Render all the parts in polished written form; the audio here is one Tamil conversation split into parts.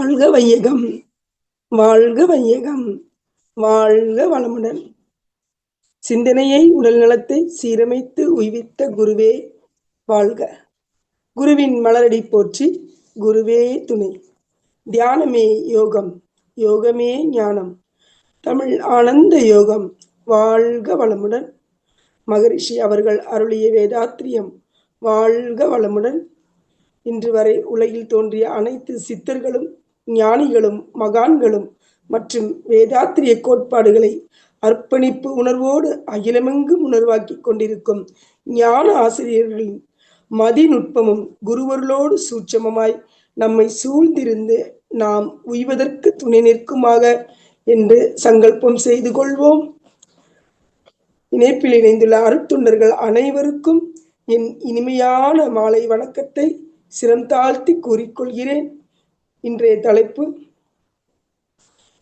வாழ்க வையகம், வாழ்க வையகம், வாழ்க வளமுடன். சிந்தனையை உடல் நலத்தை சீரமைத்து உய்வித்த குருவே வாழ்க. குருவின் மலரடி போற்றி, குருவே துணை. தியானமே யோகம், யோகமே ஞானம். தமிழ் ஆனந்த யோகம். வாழ்க வளமுடன். மகரிஷி அவர்கள் அருளிய வேதாத்திரியம் வாழ்க வளமுடன். இன்று வரை உலகில் தோன்றிய அனைத்து சித்தர்களும் ஞானிகளும் மகான்களும் மற்றும் வேதாத்திரிய கோட்பாடுகளை அர்ப்பணிப்பு உணர்வோடு அகிலமெங்கும் உணர்வாக்கி கொண்டிருக்கும் ஞான ஆசிரியர்களின் மதிநுட்பமும் குருவர்களோடு சூட்சமமாய் நம்மை சூழ்ந்திருந்து நாம் உய்வதற்கு துணை நிற்குமாக என்று சங்கல்பம் செய்து கொள்வோம். இணைப்பில் இணைந்துள்ள அருட்தொண்டர்கள் அனைவருக்கும் என் இனிமையான மாலை வணக்கத்தை சிரம் தாழ்த்தி கூறிக்கொள்கிறேன். இன்றைய தலைப்பு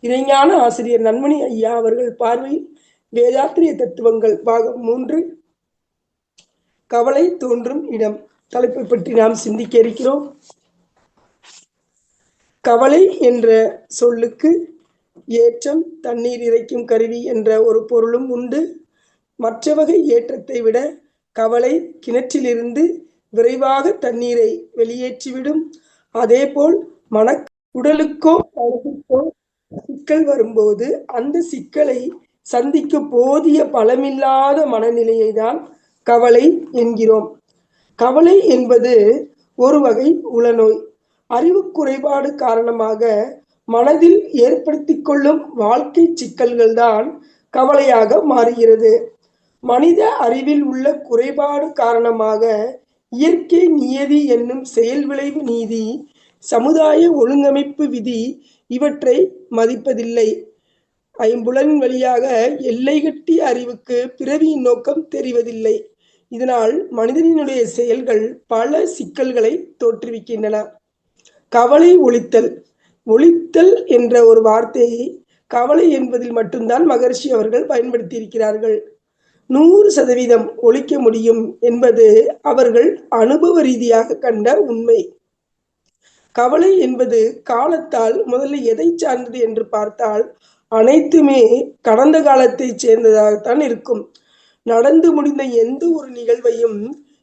இறைஞான ஆசிரியர் நன்மணி ஐயா அவர்கள் பார்வையில் வேதாத்திரிய தத்துவங்கள் பாகம் 3, கவலை தோன்றும் இடம் தலைப்பை பற்றி நாம் சிந்திக்க இருக்கிறோம். கவலை என்ற சொல்லுக்கு ஏற்றம், தண்ணீர் இறைக்கும் கருவி என்ற ஒரு பொருளும் உண்டு. மற்ற வகை ஏற்றத்தை விட கவலை கிணற்றிலிருந்து விரைவாக தண்ணீரை வெளியேற்றிவிடும். அதேபோல் உடலுக்கோ மனதுக்கோ சிக்கல் வரும்போது அந்த சிக்கலை சந்திக்க போதிய பலமில்லாத மனநிலையை தான் கவலை என்கிறோம். கவலை என்பது ஒரு வகை உளநோய். அறிவு குறைபாடு காரணமாக மனதில் ஏற்படுத்தி கொள்ளும் வாழ்க்கை சிக்கல்கள் தான் கவலையாக மாறுகிறது. மனித அறிவில் உள்ள குறைபாடு காரணமாக இயற்கை நியதி என்னும் செயல் விளைவு நீதி, சமுதாய ஒழுங்கமைப்பு விதி இவற்றை மதிப்பதில்லை. ஐம்புலன் வழியாக எல்லை கட்டிய அறிவுக்கு பிறவியின் நோக்கம் தெரிவதில்லை. இதனால் மனிதனுடைய செயல்கள் பல சிக்கல்களை தோற்றுவிக்கின்றன. கவலை ஒழித்தல். ஒழித்தல் என்ற ஒரு வார்த்தையை கவலை என்பதில் மட்டும்தான் மகரிஷி அவர்கள் பயன்படுத்தி இருக்கிறார்கள். 100% ஒழிக்க முடியும் என்பது அவர்கள் அனுபவ ரீதியாக கண்ட உண்மை. கவலை என்பது காலத்தால் முதல்ல எதை சார்ந்தது என்று பார்த்தால் அனைத்துமே கடந்த காலத்தை சேர்ந்ததாகத்தான் இருக்கும். நடந்து முடிந்த எந்த ஒரு நிகழ்வையும்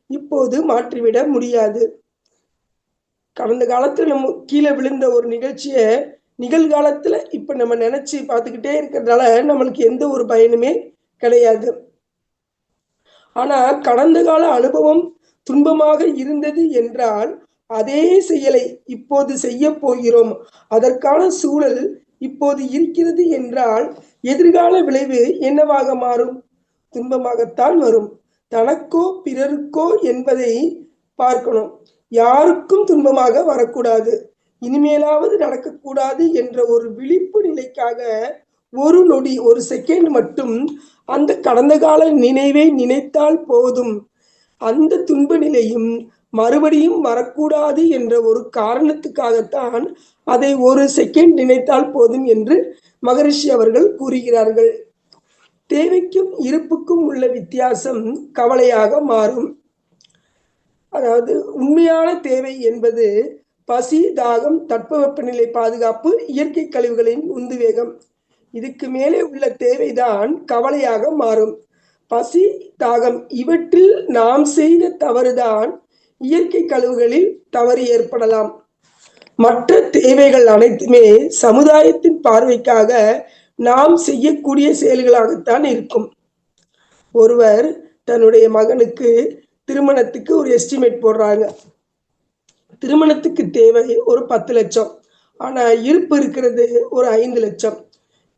இப்போது மாற்றிவிட முடியாது. கடந்த காலத்துல நம்ம கீழே விழுந்த ஒரு நிகழ்ச்சியை நிகழ்காலத்துல இப்ப நம்ம நினைச்சு பார்த்துக்கிட்டே இருக்கிறதுனால நம்மளுக்கு எந்த ஒரு பயனுமே கிடையாது. ஆனா கடந்த கால அனுபவம் துன்பமாக இருந்தது என்றால் அதே செயலை இப்போது செய்ய போகிறோம், அதற்கான சூழல் இப்போது இருக்கிறது என்றால் எதிர்கால விளைவு என்னவாக மாறும்? துன்பமாகத்தான் வரும். தனக்கோ பிறருக்கோ என்பதை பார்க்கணும். யாருக்கும் துன்பமாக வரக்கூடாது, இனிமேலாவது நடக்கக்கூடாது என்ற ஒரு விழிப்பு நிலைக்காக ஒரு நொடி, ஒரு செகண்ட் மட்டும் அந்த கடந்த கால நினைவை நினைத்தால் போதும். அந்த துன்ப நிலையும் மறுபடியும் வரக்கூடாது என்ற ஒரு காரணத்துக்காகத்தான் அதை ஒரு செகண்ட் நினைத்தால் போதும் என்று மகரிஷி அவர்கள் கூறுகிறார்கள். தேவைக்கும் இருப்புக்கும் உள்ள வித்தியாசம் கவலையாக மாறும். அதாவது உண்மையான தேவை என்பது பசி, தாகம், தட்பவெப்பநிலை பாதுகாப்பு, இயற்கை கழிவுகளின் உந்துவேகம். இதுக்கு மேலே உள்ள தேவைதான் கவலையாக மாறும். பசி, தாகம் இவற்றில் நாம் செய்த தவறுதான் இயற்கை கழிவுகளில் தவறு ஏற்படலாம். மற்ற தேவைகள் அனைத்துமே சமுதாயத்தின் பார்வைக்காக நாம் செய்யக்கூடிய செயல்களாகத்தான் இருக்கும். ஒருவர் தன்னுடைய மகனுக்கு திருமணத்துக்கு ஒரு எஸ்டிமேட் போடுறாங்க. திருமணத்துக்கு தேவை ஒரு 10 லட்சம், ஆனா இருப்பு இருக்கிறது ஒரு 5 லட்சம்.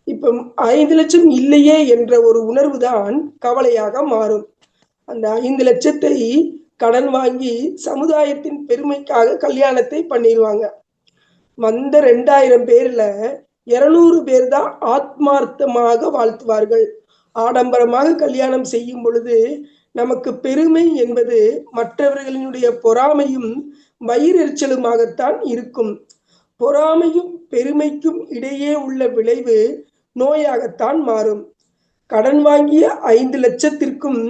இப்ப 5 லட்சம் இல்லையே என்ற ஒரு உணர்வு தான் கவலையாக மாறும். அந்த 5 லட்சத்தை கடன் வாங்கி சமுதாயத்தின் பெருமைக்காக கல்யாணத்தை பண்ணிடுவாங்க. வந்த 2000 பேர்ல 200 பேர் தான் ஆத்மார்த்தமாக வாழ்த்துவார்கள். ஆடம்பரமாக கல்யாணம் செய்யும் பொழுது நமக்கு பெருமை என்பது மற்றவர்களினுடைய பொறாமையும் வயிறெரிச்சலுமாகத்தான் இருக்கும். பொறாமையும் பெருமைக்கும் இடையே உள்ள விளைவு நோயாகத்தான் மாறும். கடன் வாங்கிய 5 லட்சத்திற்கும்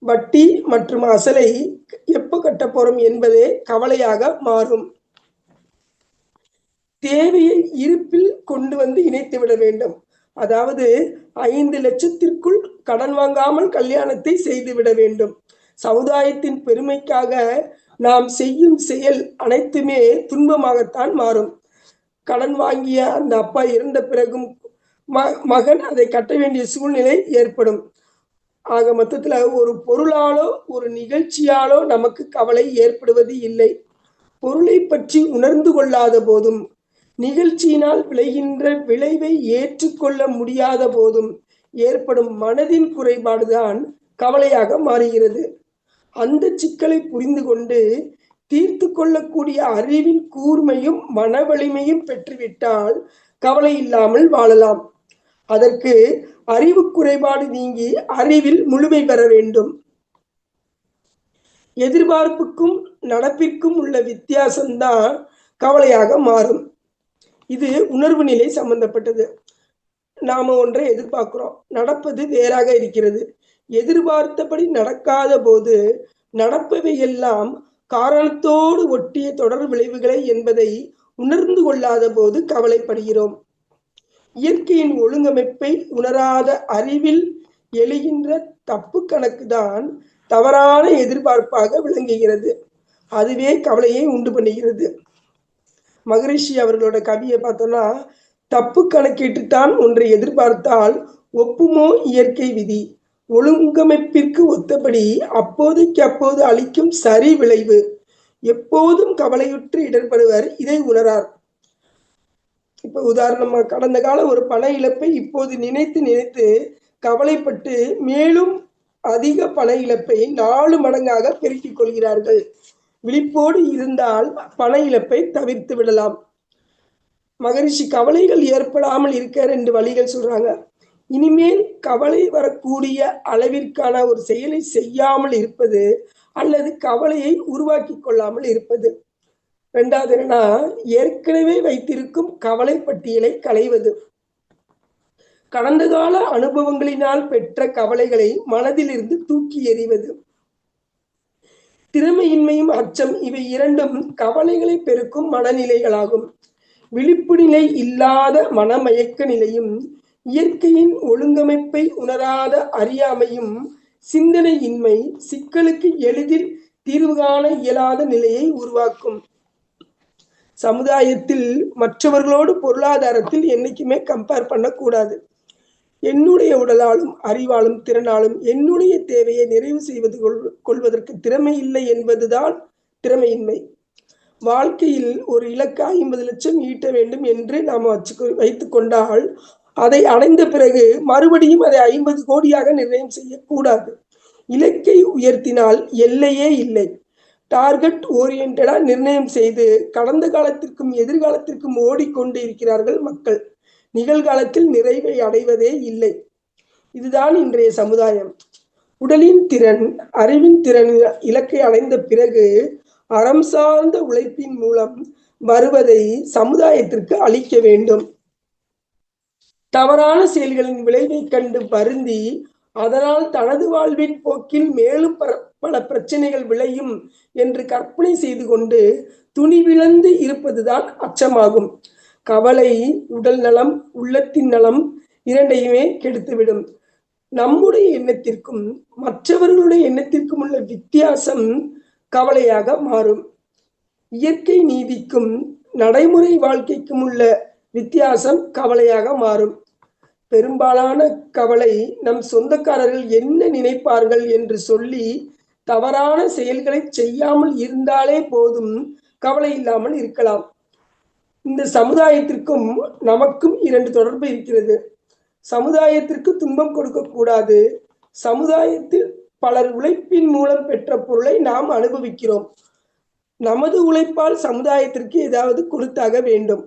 வட்டி மற்றும் அசலை எப்போ கட்ட போறோம் என்பதே கவலையாக மாறும். தேவையை இருப்பில் கொண்டு வந்து இணைத்து விட வேண்டும். அதாவது 5 லட்சத்திற்குள் கடன் வாங்காமல் கல்யாணத்தை செய்துவிட வேண்டும். சமுதாயத்தின் பெருமைக்காக நாம் செய்யும் செயல் அனைத்துமே துன்பமாகத்தான் மாறும். கடன் வாங்கிய அந்த அப்பா இறந்த பிறகும் மகன் அதை கட்ட வேண்டிய சூழ்நிலை ஏற்படும். ஆக மொத்தத்துல ஒரு பொருளாலோ ஒரு நிகழ்ச்சியாலோ நமக்கு கவலை ஏற்படுவது இல்லை. பொருளை பற்றி உணர்ந்து கொள்ளாத போதும், நிகழ்ச்சியினால் விளைகின்ற விளைவை ஏற்றுக்கொள்ள முடியாத போதும் ஏற்படும் மனதின் குறைபாடுதான் கவலையாக மாறுகிறது. அந்த சிக்கலை புரிந்து கொண்டு தீர்த்து கொள்ளக்கூடிய அறிவின் கூர்மையும் மன வலிமையும் பெற்றுவிட்டால் கவலை இல்லாமல் வாழலாம். அதற்கு அறிவு குறைபாடு நீங்கி அறிவில் முழுமை பெற வேண்டும். எதிர்பார்ப்புக்கும் நடப்பிற்கும் உள்ள வித்தியாசம்தான் கவலையாக மாறும். இது உணர்வு நிலை சம்பந்தப்பட்டது. நாம ஒன்றை எதிர்பார்க்கிறோம், நடப்பது வேறாக இருக்கிறது. எதிர்பார்த்தபடி நடக்காத போது நடப்பவை எல்லாம் காரணத்தோடு ஒட்டிய தொடர் விளைவுகளை என்பதை உணர்ந்து கொள்ளாத போது கவலைப்படுகிறோம். இயற்கையின் ஒழுங்கமைப்பை உணராத அறிவில் எழுகின்ற தப்பு கணக்குதான் தவறான எதிர்பார்ப்பாக விளங்குகிறது. அதுவே கவலையை உண்டு பண்ணுகிறது. மகரிஷி அவர்களோட கவியை பார்த்தோம்னா, தப்பு கணக்கிட்டுத்தான் ஒன்றை எதிர்பார்த்தால் ஒப்புமோ இயற்கை விதி, ஒழுங்கமைப்பிற்கு ஒத்தபடி அப்போதைக்கு அப்போது அளிக்கும் சரி விளைவு. எப்போதும் கவலையுற்று இடர்படுவர் இதை உணரார். இப்ப உதாரணமா கடந்த கால ஒரு பண இழப்பை இப்போது நினைத்து நினைத்து கவலைப்பட்டு மேலும் அதிக பண இழப்பை 4 மடங்காக பெருக்கிக் கொள்கிறார்கள். விழிப்போடு இருந்தால் பண இழப்பை தவிர்த்து விடலாம். மகரிஷி கவலைகள் ஏற்படாமல் இருக்க 2 வழிகள் சொல்றாங்க. இனிமேல் கவலை வரக்கூடிய அளவிற்கான ஒரு செயலை செய்யாமல் இருப்பது, அல்லது கவலையை உருவாக்கி கொள்ளாமல் இருப்பது. 2வது என்னன்னா, ஏற்கனவே வைத்திருக்கும் கவலை பட்டியலை களைவது. கடந்த கால அனுபவங்களினால் பெற்ற கவலைகளை மனதிலிருந்து தூக்கி எறிவது. திறமையின்மையும் அச்சம் இவை 2ம் கவலைகளை பெருக்கும் மனநிலைகளாகும். விழிப்பு நிலை இல்லாத மனமயக்க நிலையும், இயற்கையின் ஒழுங்கமைப்பை உணராத அறியாமையும், சிந்தனையின்மை சிக்கலுக்கு எளிதில் தீர்வு காண இயலாத நிலையை உருவாக்கும். சமுதாயத்தில் மற்றவர்களோடு பொருளாதாரத்தில் என்னைக்குமே கம்பேர் பண்ணக்கூடாது. என்னுடைய உடலாலும் அறிவாலும் திறனாலும் என்னுடைய தேவையை நிறைவு செய்வது கொள்வதற்கு திறமை இல்லை என்பதுதான் திறமையின்மை. வாழ்க்கையில் ஒரு இலக்கு 50 லட்சம் ஈட்ட வேண்டும் என்று நாம் வைத்துக் கொண்டால், அதை அடைந்த பிறகு மறுபடியும் அதை 50 கோடியாக நிர்ணயம் செய்யக்கூடாது. இலக்கை உயர்த்தினால் எல்லையே இல்லை. டார்கெட் ஓரியன்டா நிர்ணயம் செய்து கடந்த காலத்திற்கும் எதிர்காலத்திற்கும் ஓடிக்கொண்டு இருக்கிறார்கள் மக்கள். நிகழ்காலத்தில் நிறைவை அடைவதே இல்லை. இதுதான் இன்றைய சமுதாயம். உடலின் திறன், அறிவின் திறன் இலக்கை அடைந்த பிறகு அறம் சார்ந்த உழைப்பின் மூலம் வருவதை சமுதாயத்திற்கு அளிக்க வேண்டும். தவறான செயல்களின் விளைவை கண்டு வருந்தி அதனால் தனது வாழ்வின் போக்கில் மேலும் பல பிரச்சனைகள் விளையும் என்று கற்பனை செய்து கொண்டு துணிவிழந்து இருப்பதுதான் அச்சமாகும். கவலை உடல் நலம், உள்ளத்தின் நலம் 2யுமே கெடுத்துவிடும். நம்முடைய எண்ணத்திற்கும் மற்றவர்களுடைய எண்ணத்திற்கும் உள்ள வித்தியாசம் கவலையாக மாறும். இயற்கை நீதிக்கும் நடைமுறை வாழ்க்கைக்கும் உள்ள வித்தியாசம் கவலையாக மாறும். பெரும்பாலான கவலை நம் சொந்தக்காரர்கள் என்ன நினைப்பார்கள் என்று சொல்லி தவறான செயல்களை செய்யாமல் இருந்தாலே போதும் கவலை இல்லாமல் இருக்கலாம். இந்த சமுதாயத்திற்கும் நமக்கும் 2 தொடர்பு இருக்கிறது. சமுதாயத்திற்கு துன்பம் கொடுக்கக்கூடாது. சமுதாயத்தில் பலர் உழைப்பின் மூலம் பெற்ற பொருளை நாம் அனுபவிக்கிறோம். நமது உழைப்பால் சமுதாயத்திற்கு ஏதாவது கொடுத்தாக வேண்டும்.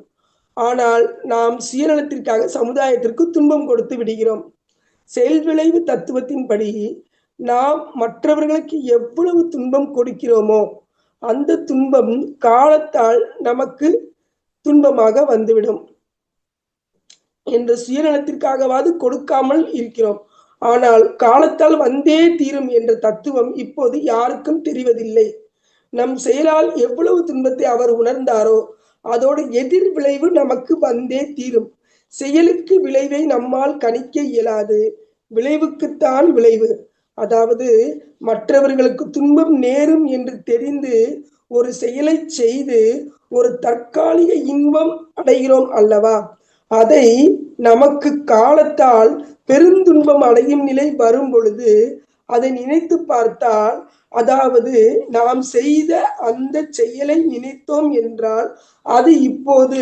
ஆனால் நாம் சுயநலத்திற்காக சமுதாயத்திற்கு துன்பம் கொடுத்து விடுகிறோம். செயல் விளைவு தத்துவத்தின்படி நாம் மற்றவர்களுக்கு எவ்வளவு துன்பம் கொடுக்கிறோமோ அந்த துன்பம் காலத்தால் நமக்கு துன்பமாக வந்துவிடும் என்ற சுயநலத்திற்காகவாது கொடுக்காமல் இருக்கிறோம். ஆனால் காலத்தால் வந்தே தீரும் என்ற தத்துவம் இப்போது யாருக்கும் தெரிவதில்லை. நம் செயலால் எவ்வளவு துன்பத்தை அவர் உணர்ந்தாரோ அதோட எதிர் விளைவு நமக்கு வந்தே தீரும். செயலுக்கு விளைவை நம்மால் கணிக்க இயலாது, விளைவுக்குத்தான் விளைவு. அதாவது மற்றவர்களுக்கு துன்பம் நேரும் என்று தெரிந்து ஒரு செயலை செய்து ஒரு தற்காலிக இன்பம் அடைகிறோம் அல்லவா, அதை நமக்கு காலத்தால் பெருந்துன்பம் அடையும் நிலை வரும் பொழுது அதை நினைத்து பார்த்தால், அதாவது நாம் செய்த அந்த செயலை நினைத்தோம் என்றால் அது இப்போது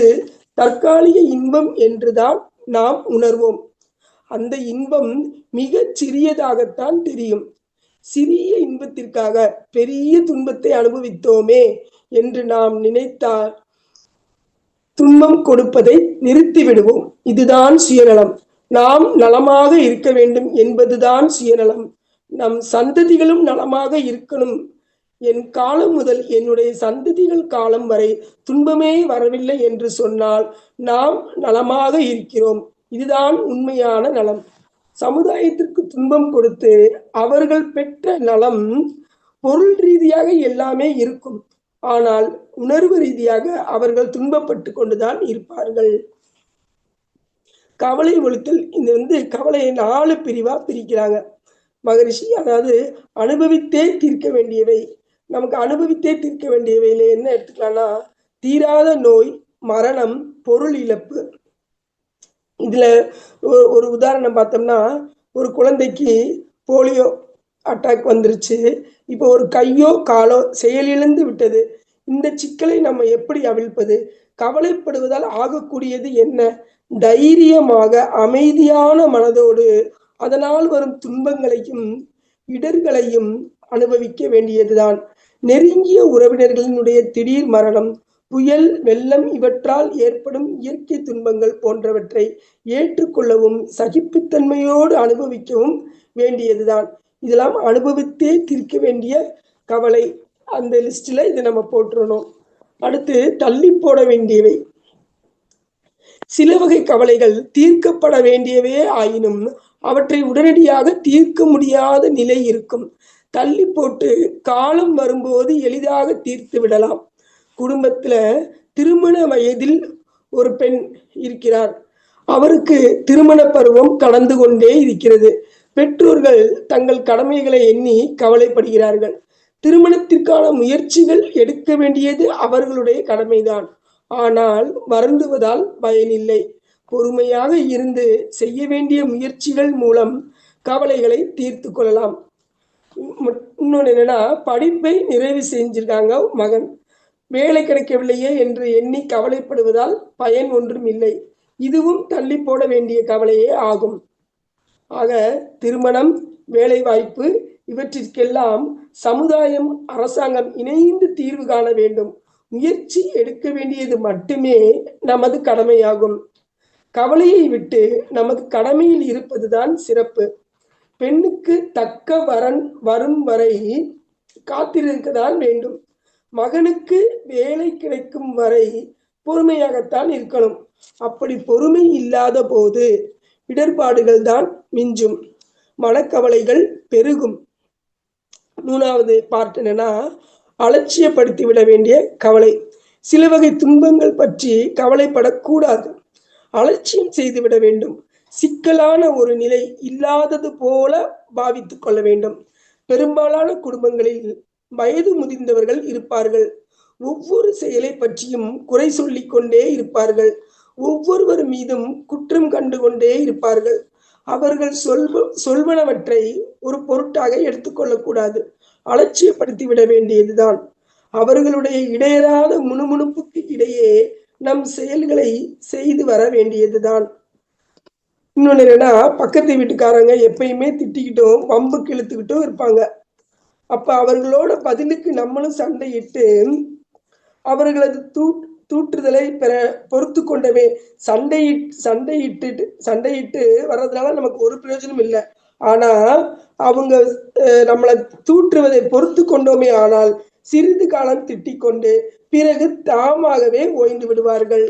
தற்காலிக இன்பம் என்றுதான் நாம் உணர்வோம். அந்த இன்பம் மிக சிறியதாகத்தான் தெரியும். சிறிய இன்பத்திற்காக பெரிய துன்பத்தை அனுபவித்தோமே என்று நாம் நினைத்தால் துன்பம் கொடுப்பதை நிறுத்தி விடுவோம். இதுதான் சுயநலம். நாம் நலமாக இருக்க வேண்டும் என்பதுதான் சுயநலம். நம் சந்ததிகளும் நலமாக இருக்கணும். என் காலம் முதல் என்னுடைய சந்ததிகள் காலம் வரை துன்பமே வரவில்லை என்று சொன்னால் நாம் நலமாக இருக்கிறோம். இதுதான் உண்மையான நலம். சமுதாயத்திற்கு துன்பம் கொடுத்து அவர்கள் பெற்ற நலம் பொருள் ரீதியாக எல்லாமே இருக்கும், ஆனால் உணர்வு ரீதியாக அவர்கள் துன்பப்பட்டு கொண்டுதான் இருப்பார்கள். கவலை ஒழித்தல், இந்த கவலையை 4 பிரிவா பிரிக்கிறாங்க மகரிஷி. அதாவது அனுபவித்தே தீர்க்க வேண்டியவை. நமக்கு அனுபவித்தே தீர்க்க வேண்டியவையில என்ன எடுத்துக்கலாம்னா, தீராத நோய், மரணம், பொருள் இழப்பு. இதுல ஒரு உதாரணம் பார்த்தோம்னா, ஒரு குழந்தைக்கு போலியோ அட்டாக் வந்துருச்சு. இப்போ ஒரு கையோ காலோ செயலிழந்து விட்டது. இந்த சிக்கலை நம்ம எப்படி அவிழ்ப்பது? கவலைப்படுவதால் ஆகக்கூடியது என்ன? தைரியமாக அமைதியான மனதோடு அதனால் வரும் துன்பங்களையும் இடர்களையும் அனுபவிக்க வேண்டியதுதான். நெருங்கிய உறவினர்களினுடைய திடீர் மரணம், புயல், வெள்ளம் இவற்றால் ஏற்படும் இயற்கை துன்பங்கள் போன்றவற்றை ஏற்றுக்கொள்ளவும் சகிப்புத்தன்மையோடு அனுபவிக்கவும் வேண்டியதுதான். இதெல்லாம் அனுபவித்தே தீர்க்க வேண்டிய கவலை. அந்த லிஸ்ட்ல இதை நம்ம போட்டுறணும். அடுத்து தள்ளி போட வேண்டியவை. சில வகை கவலைகள் தீர்க்கப்பட வேண்டியவே ஆயினும் அவற்றை உடனடியாக தீர்க்க முடியாத நிலை இருக்கும். தள்ளி போட்டு காலம் வரும்போது எளிதாக தீர்த்து விடலாம். குடும்பத்துல திருமண வயதில் ஒரு பெண் இருக்கிறார். அவருக்கு திருமண பருவம் கடந்து கொண்டே இருக்கிறது. பெற்றோர்கள் தங்கள் கடமைகளை எண்ணி கவலைப்படுகிறார்கள். திருமணத்திற்கான முயற்சிகள் எடுக்க வேண்டியது அவர்களுடைய கடமைதான். ஆனால் வருந்துவதால் பயனில்லை. பொறுமையாக இருந்து செய்ய வேண்டிய முயற்சிகள் மூலம் கவலைகளை தீர்த்து கொள்ளலாம். இன்னொன்று என்னன்னா, படிப்பை நிறைவு செஞ்சிருக்காங்க மகன், வேலை கிடைக்கவில்லையே என்று எண்ணி கவலைப்படுவதால் பயன் ஒன்றும் இல்லை. இதுவும் தள்ளி போட வேண்டிய கவலையே ஆகும். ஆக திருமணம், வேலை வாய்ப்பு இவற்றிற்கெல்லாம் சமுதாயம், அரசாங்கம் இணைந்து தீர்வு காண வேண்டும். முயற்சி எடுக்க வேண்டியது மட்டுமே நமது கடமையாகும். கவலையை விட்டு நமது கடமையில் இருப்பதுதான் சிறப்பு. பெண்ணுக்கு தக்க வரன் வரும் வரை காத்திருக்கத்தான் வேண்டும். மகனுக்கு வேலை கிடைக்கும் வரை பொறுமையாகத்தான் இருக்கணும். அப்படி பொறுமை இல்லாத போது இடர்பாடுகள் தான் மிஞ்சும், மனக்கவலைகள் பெருகும். 3வது பார்ட் என்னன்னா, அலட்சியப்படுத்தி விட வேண்டிய கவலை. சில வகை துன்பங்கள் பற்றி கவலைப்படக்கூடாது, அலட்சியம் செய்துவிட வேண்டும். சிக்கலான ஒரு நிலை இல்லாதது போல பாவித்துக் கொள்ள வேண்டும். பெரும்பாலான குடும்பங்களில் வயது முதிர்ந்தவர்கள் இருப்பார்கள். ஒவ்வொரு செயலை பற்றியும் குறை சொல்லிக் கொண்டே இருப்பார்கள். ஒவ்வொருவர் மீதும் குற்றம் கண்டு கொண்டே இருப்பார்கள். அவர்கள் சொல்வனவற்றை ஒரு பொருட்டாக எடுத்துக்கொள்ளக்கூடாது, அலட்சியப்படுத்தி விட வேண்டியதுதான். அவர்களுடைய இடையறாத முணுமுணுப்புக்கு இடையே நம் செயல்களை செய்து வர வேண்டியதுதான். இன்னொன்னு என்னன்னா, பக்கத்து வீட்டுக்காரங்க எப்பயுமே திட்டிக்கிட்டும் வம்புக்கு இழுத்துக்கிட்டும் இருப்பாங்க. அப்ப அவர்களோட பதிலுக்கு நம்மளும் சண்டையிட்டு அவர்களது தூற்றுதலை பொறுத்து கொண்டவே சண்டையிட்டு வர்றதுனால நமக்கு ஒரு பிரயோஜனம் இல்லை. ஆனா அவங்க நம்மளை தூற்றுவதை பொறுத்து கொண்டோமே ஆனால் சிறிது காலம் திட்டிக் கொண்டு பிறகு தாமாகவே ஓய்ந்து விடுவார்கள்.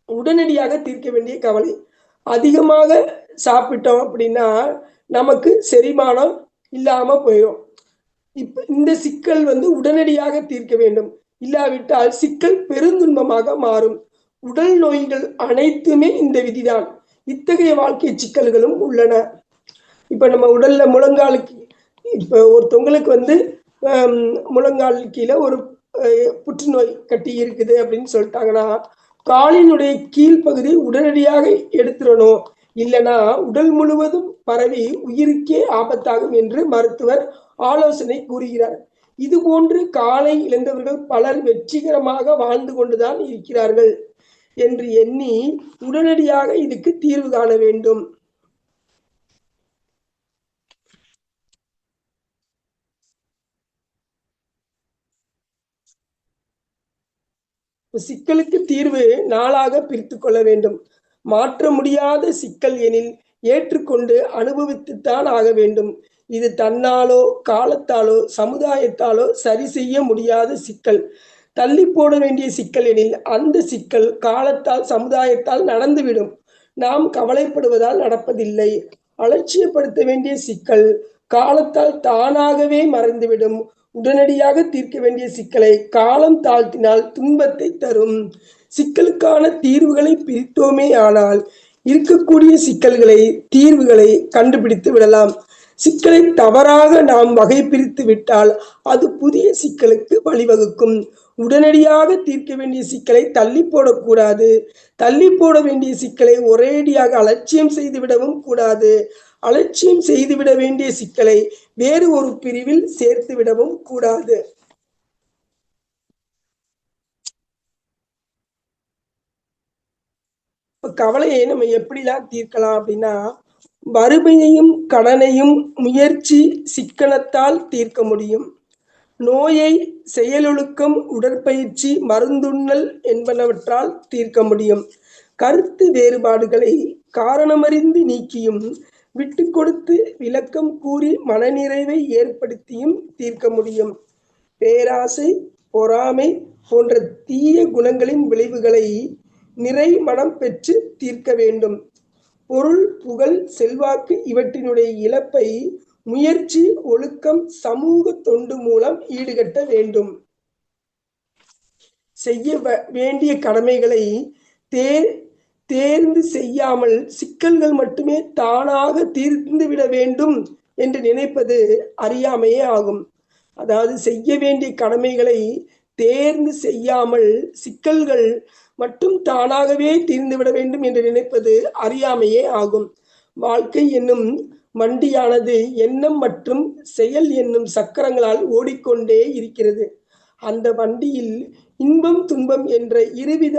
உடனடியாக தீர்க்க வேண்டிய கவலை. அதிகமாக சாப்பிட்டோம் அப்படின்னா நமக்கு செரிமானம் இல்லாம போயிடும். இப்ப இந்த சிக்கல் உடனடியாக தீர்க்க வேண்டும். இல்லாவிட்டால் சிக்கல் பெருந்துன்பமாக மாறும். உடல் நோய்கள் அனைத்துமே இந்த விதிதான். இத்தகைய வாழ்க்கை சிக்கல்களும் உள்ளன. இப்ப நம்ம உடல்ல முழங்காலுக்கு இப்ப ஒருத்தவங்களுக்கு முழங்கால் கீழே ஒரு புற்றுநோய் கட்டி இருக்குது அப்படின்னு சொல்லிட்டாங்கன்னா, காலினுடைய கீழ்ப்பகுதி உடனடியாக எடுத்துடணும். இல்லைன்னா உடல் முழுவதும் பரவி உயிருக்கே ஆபத்தாகும் என்று மருத்துவர் ஆலோசனை கூறுகிறார். இது போன்று காலை இழந்தவர்கள் பலர் வெற்றிகரமாக வாழ்ந்து கொண்டுதான் இருக்கிறார்கள் என்று எண்ணி உடனடியாக இதுக்கு தீர்வு காண வேண்டும். சிக்கலுக்கு தீர்வு நாளாக பிரித்து கொள்ள வேண்டும். மாற்ற முடியாத சிக்கல் எனில் ஏற்றுக்கொண்டு அனுபவித்துத்தான் ஆக வேண்டும். இது தன்னாலோ காலத்தாலோ சமுதாயத்தாலோ சரி செய்ய முடியாத சிக்கல். தள்ளி போட வேண்டிய சிக்கல் எனில் அந்த சிக்கல் காலத்தால் சமுதாயத்தால் நடந்துவிடும். நாம் கவலைப்படுவதால் நடப்பதில்லை. அலட்சியப்படுத்த வேண்டிய சிக்கல் காலத்தால் தானாகவே மறைந்துவிடும். உடனடியாக தீர்க்க வேண்டிய சிக்கலை காலம் தாழ்த்தினால் துன்பத்தை தரும். சிக்கலுக்கான தீர்வுகளை பிரித்தோமே ஆனால் இருக்கக்கூடிய சிக்கல்களை தீர்வுகளை கண்டுபிடித்து விடலாம். சிக்கலை தவறாக நாம் வகை பிரித்து விட்டால் அது புதிய சிக்கலுக்கு வழிவகுக்கும். உடனடியாக தீர்க்க வேண்டிய சிக்கலை தள்ளி போடக்கூடாது. தள்ளி போட வேண்டிய சிக்கலை ஒரேடியாக அலட்சியம் செய்துவிடவும் கூடாது. அலட்சியம் செய்துவிட வேண்டிய சிக்கலை வேறு ஒரு பிரிவில் சேர்த்து விடவும் கூடாது. கவலையை நம்ம எப்படிலாம் தீர்க்கலாம் அப்படின்னா, வறுமையையும் கடனையும் முயற்சி சிக்கனத்தால் தீர்க்க முடியும். நோயை செயலொழுக்கம் உடற்பயிற்சி மருந்துண்ணல் என்பனவற்றால் தீர்க்க முடியும். கருத்து வேறுபாடுகளை காரணமறிந்து நீக்கியும் விட்டு கொடுத்து விளக்கம் கூறி மனநிறைவை ஏற்படுத்தியும் தீர்க்க முடியும். பேராசை பொறாமை போன்ற தீய குணங்களின் விளைவுகளை நிறை மனம் பெற்று தீர்க்க வேண்டும். பொருள் புகழ் செல்வாக்கு இவற்றினுடைய இழப்பை முயற்சி ஒழுக்கம் சமூக தொண்டு மூலம் ஈடுகட்ட வேண்டும். செய்ய வேண்டிய கடமைகளை தேர்ந்து செய்யாமல் சிக்கல்கள் மட்டுமே தானாக தீர்ந்துவிட வேண்டும் என்று நினைப்பது அறியாமையே ஆகும். அதாவது செய்ய வேண்டிய கடமைகளை தேர்ந்து செய்யாமல் சிக்கல்கள் மட்டும் தானாகவே தீர்ந்துவிட வேண்டும் என்று நினைப்பது அறியாமையே ஆகும். வாழ்க்கை என்னும் வண்டியானது எண்ணம் மற்றும் செயல் என்னும் சக்கரங்களால் ஓடிக்கொண்டே இருக்கிறது. அந்த வண்டியில் இன்பம் துன்பம் என்ற இருவித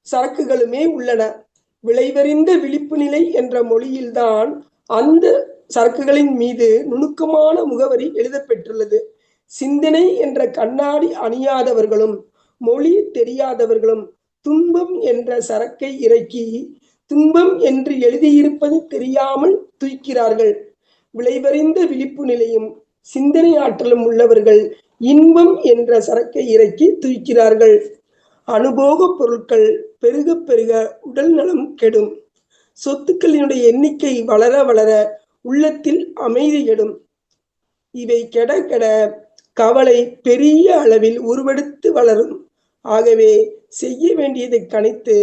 சரக்குகளுமே உள்ளன. விளைவறிந்த விழிப்பு நிலை என்ற மொழியில்தான் அந்த சரக்குகளின் மீது நுணுக்கமான முகவரி எழுதப்பெற்றுள்ளது. சிந்தனை என்ற கண்ணாடி அணியாதவர்களும் மொழி தெரியாதவர்களும் துன்பம் என்ற சரக்கை இறக்கி துன்பம் என்று எழுதியிருப்பது தெரியாமல் தூய்க்கிறார்கள். விளைவறிந்த விழிப்பு நிலையும் சிந்தனை ஆற்றலும் உள்ளவர்கள் இன்பம் என்ற சரக்கை இறக்கி தூய்க்கிறார்கள். அனுபோக பொருட்கள் பெருக பெருக உடல் நலம் கெடும். சொத்துக்களினுடைய எண்ணிக்கை வளர வளர உள்ளத்தில் அமைதி கெடும். இவை கெட கெட கவலை பெரிய அளவில் உருவெடுத்து வளரும். ஆகவே செய்ய வேண்டியதை கணித்து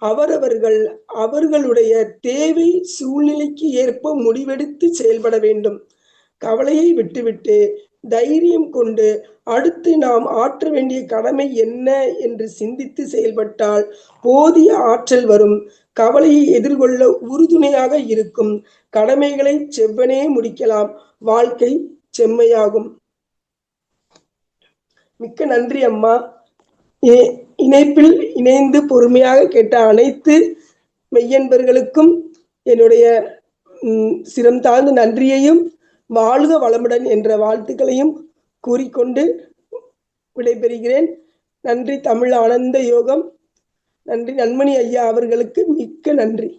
அவரவர்கள் அவர்களுடைய தேவை சூழ்நிலைக்கு ஏற்ப முடிவெடுத்து செயல்பட வேண்டும். கவலையை விட்டுவிட்டு தைரியம் கொண்டு அடுத்து நாம் ஆற்ற வேண்டிய கடமை என்ன என்று சிந்தித்து செயல்பட்டால் போதிய ஆற்றல் வரும். கவலையை எதிர்கொள்ள உறுதுணையாக இருக்கும். கடமைகளை செவ்வனே முடிக்கலாம். வாழ்க்கை செம்மையாகும். மிக்க நன்றி அம்மா. இணைப்பில் இணைந்து பொறுமையாக கேட்ட அனைத்து மெய்யன்பர்களுக்கும் என்னுடைய சிரம் தாழ்ந்த நன்றியையும் வாழ்க வளமுடன் என்ற வாழ்த்துக்களையும் கூறிக்கொண்டு விடைபெறுகிறேன். நன்றி. தமிழ் ஆனந்த யோகம். நன்றி. நன்மணி ஐயா அவர்களுக்கு மிக்க நன்றி.